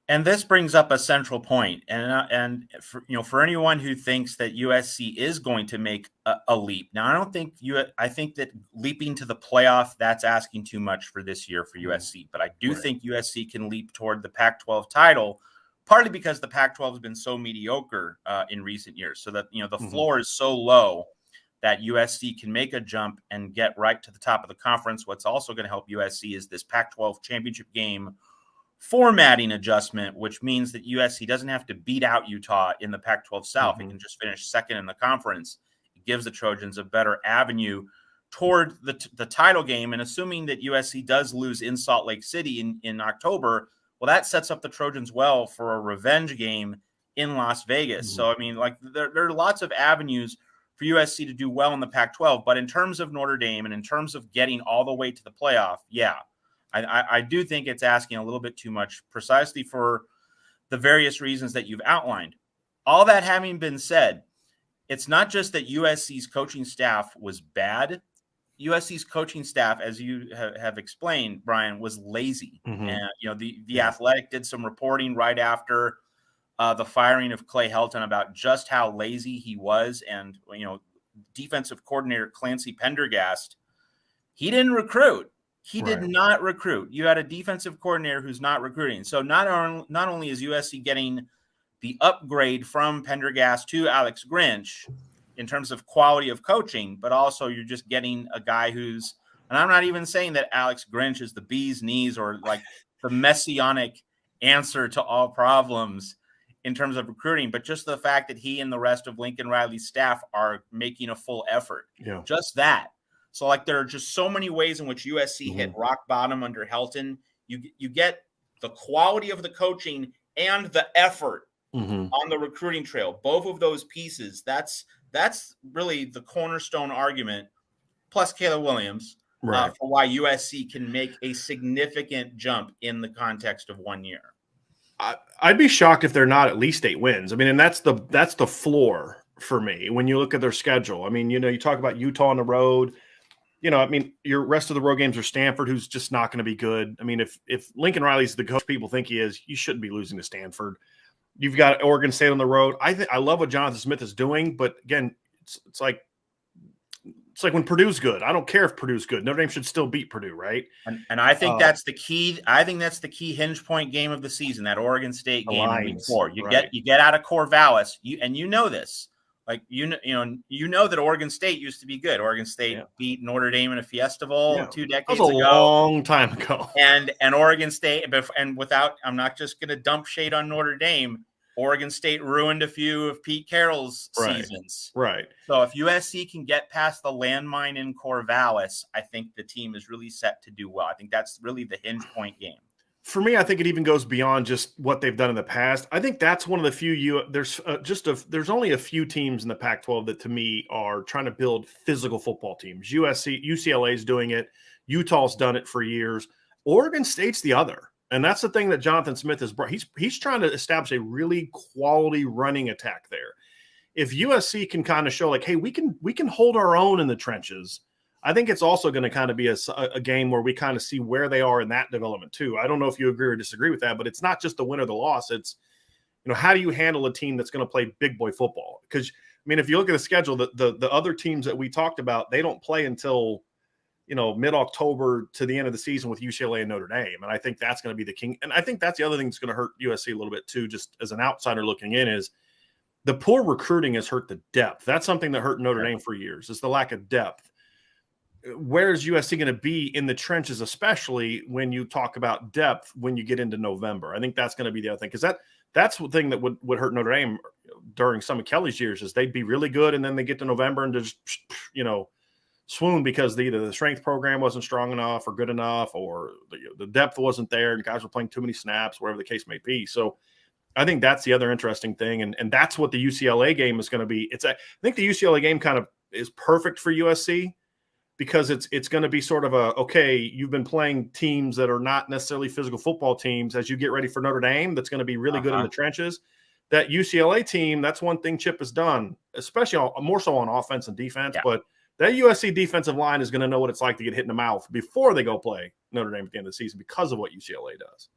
And this brings up a central point, and for anyone who thinks that USC is going to make a leap. Now, I don't think I think that leaping to the playoff, that's asking too much for this year for USC. But I do think USC can leap toward the Pac-12 title, partly because the Pac-12 has been so mediocre in recent years, so that the floor is so low that USC can make a jump and get right to the top of the conference. What's also going to help USC is this Pac-12 championship game formatting adjustment, which means that USC doesn't have to beat out Utah in the Pac-12 South. It can just finish second in the conference. It gives the Trojans a better avenue toward the title game. And assuming that USC does lose in Salt Lake City in October, well, that sets up the Trojans well for a revenge game in Las Vegas. So, I mean, like there are lots of avenues for USC to do well in the Pac-12. But in terms of Notre Dame and in terms of getting all the way to the playoff, I do think it's asking a little bit too much, precisely for the various reasons that you've outlined. All that having been said, it's not just that USC's coaching staff was bad. USC's coaching staff, as you have explained, Brian, was lazy. And the Athletic did some reporting right after the firing of Clay Helton about just how lazy he was, and defensive coordinator Clancy Pendergast, he didn't recruit. He did not recruit. You had a defensive coordinator who's not recruiting. So not only is USC getting the upgrade from Pendergast to Alex Grinch in terms of quality of coaching, but also you're just getting a guy who's, and I'm not even saying that Alex Grinch is the bee's knees or like the messianic answer to all problems in terms of recruiting, but just the fact that he and the rest of Lincoln Riley's staff are making a full effort. Just that. So, like, there are just so many ways in which USC hit rock bottom under Helton. You get the quality of the coaching and the effort on the recruiting trail. Both of those pieces, that's really the cornerstone argument, plus Caleb Williams, for why USC can make a significant jump in the context of 1 year. I'd be shocked if they're not at least 8 wins. I mean, and that's the floor for me when you look at their schedule. I mean, you talk about Utah on the road. I mean, your rest of the road games are Stanford, who's just not going to be good. I mean, if Lincoln Riley's the coach people think he is, you shouldn't be losing to Stanford. You've got Oregon State on the road. I love what Jonathan Smith is doing, but again, it's like when Purdue's good. I don't care if Purdue's good. Notre Dame should still beat Purdue, right? And I think that's the key. I think that's the key hinge point game of the season. That Oregon State game in week 4. You get out of Corvallis. You know this. Like, you know that Oregon State used to be good. Oregon State beat Notre Dame in a Fiesta Bowl 2 decades ago. That was a long time ago. And Oregon State, and I'm not just going to dump shade on Notre Dame. Oregon State ruined a few of Pete Carroll's seasons. Right. So if USC can get past the landmine in Corvallis, I think the team is really set to do well. I think that's really the hinge point game. For me, I think it even goes beyond just what they've done in the past. I think that's one of the few there's only a few teams in the Pac-12 that to me are trying to build physical football teams. UCLA is doing it. Utah's done it for years. Oregon State's the other. And that's the thing that Jonathan Smith has brought. He's trying to establish a really quality running attack there. If USC can kind of show like, hey, we can hold our own in the trenches, I think it's also going to kind of be a game where we kind of see where they are in that development too. I don't know if you agree or disagree with that, but it's not just the win or the loss. It's, how do you handle a team that's going to play big boy football? Because, I mean, if you look at the schedule, the other teams that we talked about, they don't play until, mid-October to the end of the season with UCLA and Notre Dame. And I think that's going to be the king. And I think that's the other thing that's going to hurt USC a little bit too, just as an outsider looking in, is the poor recruiting has hurt the depth. That's something that hurt Notre Dame for years, is the lack of depth. Where's USC going to be in the trenches, especially when you talk about depth when you get into November? I think that's going to be the other thing, because that's the thing that would hurt Notre Dame during some of Kelly's years, is they'd be really good, and then they get to November and just swoon because either the strength program wasn't strong enough or good enough, or the depth wasn't there, and guys were playing too many snaps, whatever the case may be. So I think that's the other interesting thing, and that's what the UCLA game is going to be. I think the UCLA game kind of is perfect for USC, because it's going to be sort of you've been playing teams that are not necessarily physical football teams as you get ready for Notre Dame. That's going to be really good in the trenches. That UCLA team, that's one thing Chip has done, especially more so on offense and defense. Yeah. But that USC defensive line is going to know what it's like to get hit in the mouth before they go play Notre Dame at the end of the season because of what UCLA does.